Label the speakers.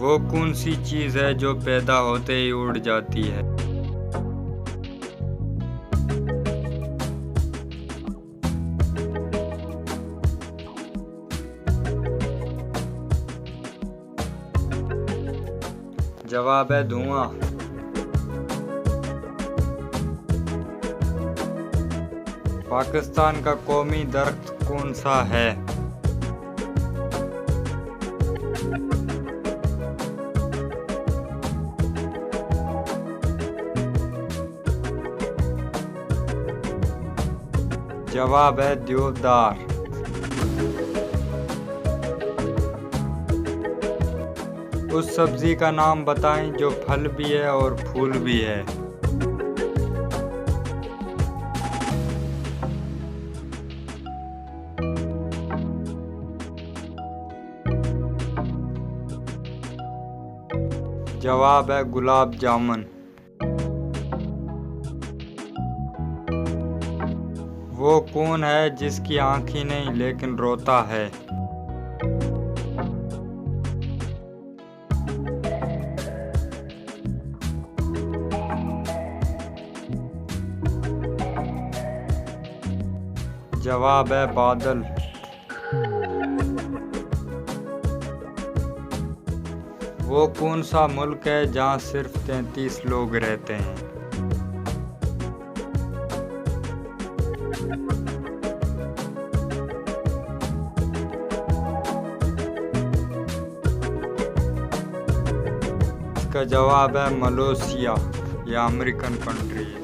Speaker 1: वो कौन सी चीज़ है जो पैदा होते ही उड़ जाती है? जवाब है धुआं। पाकिस्तान का कौमी दरख्त कौन सा है? जवाब है देवदार। उस सब्जी का नाम बताएं जो फल भी है और फूल भी है। जवाब है गुलाब जामुन। वो कौन है जिसकी आँखें नहीं लेकिन रोता है? जवाब है बादल। वो कौन सा मुल्क है जहाँ सिर्फ 33 लोग रहते हैं? इसका जवाब है मलेशिया। यह अमेरिकन कंट्री है।